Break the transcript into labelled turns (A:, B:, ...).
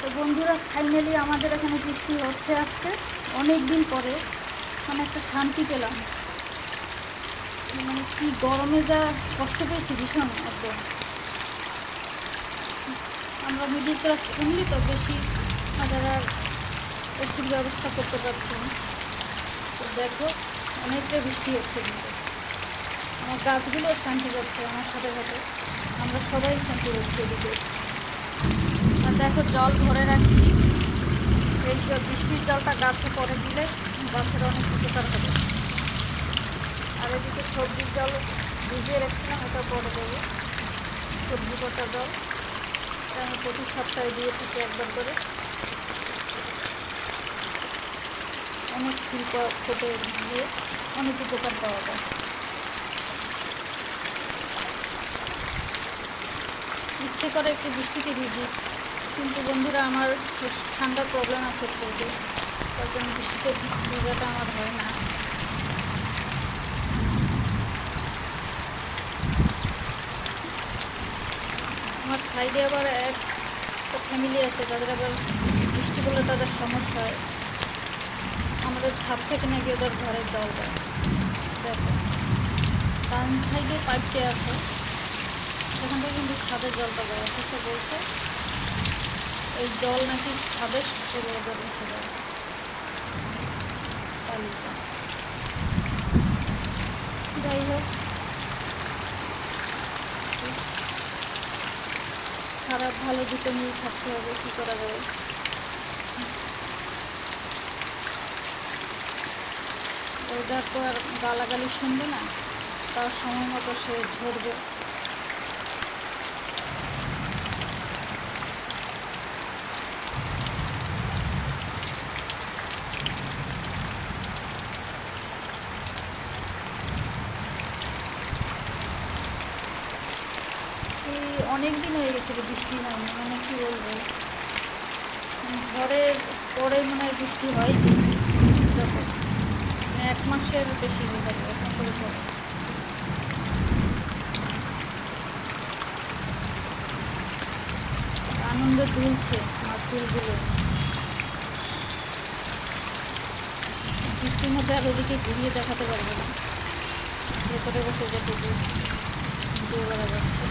A: তো বন্ধুরা, ফাইনালি আমাদের এখানে বৃষ্টি হচ্ছে আজকে অনেক দিন পরে। মানে একটা শান্তি পেলাম। মানে কি গরমে যা কষ্ট পেয়েছি ভীষণ একদম। আমরা মিডিল ক্লাস ফ্যামিলি তো বেশি আমাদের আর এসির ব্যবস্থা করতে পারছি না। তো দেখো, অনেকটা বৃষ্টি হচ্ছে কিন্তু আমার গাছগুলো শান্তি পাচ্ছে আমার সাথে সাথে। আমরা সবাই শান্তি পাচ্ছি এদিকে। আর দেখো, জল ভরে রাখছি। এই বৃষ্টির জলটা গাছে পরে দিলে গাছের অনেক উপকার হবে। আর এদিকে সবজির জল ভিজিয়ে রেখেছিলাম, ওটা পরে দেবো। সবজি কাটা জল এটা আমি প্রতি সপ্তাহে দিয়ে থাকি একবার করে। অনেক ফুল ফোটে দিয়ে অনেক উপকার পাওয়া যায়। ইচ্ছে করে একটু বৃষ্টিতে ভিজি, কিন্তু বন্ধুরা আমার ঠান্ডার প্রবলেম আছে প্রচুর, তার জন্য বৃষ্টিতে ভিজাটা আমার হয় না। আমার সাইডে আবার একটা ফ্যামিলি আছে, তাদের আবার বৃষ্টি পড়লে তাদের সমস্যা হয়। আমাদের ছাদ থেকে নাকি ওদের ঘরে জল দেয়। দেখো, ডান সাইডে পাইপটি আছে, সেখান থেকে কিন্তু ছাদের জলটা দেয়। অথচ বলছে এই জল নাকি ছাদে করে ওদের এসে যায় তালিকা। যাই হোক, খারাপ ভালো দুটো নিয়ে থাকতে হবে, কী করা যাবে। ওয়েদার তো আর গালাগালি শুনবে না, তার সময় মতো সে ঝরবে। এই অনেক দিন হয়ে গেছে বৃষ্টি হয়নি, মানে কী বলবো, ঘরের পরে মনে হয় বৃষ্টি হয়নি। দেখো, মানে 1 মাসের বেশি হয়ে যাবে এখন করে পরে। আনন্দে দুলছে আমার ফুলগুলো বৃষ্টির মধ্যে। আর ওদিকে ঘুরিয়ে দেখাতে পারবো না, ভেতরে বসে যেটুকু ভিডিও করা যাচ্ছে।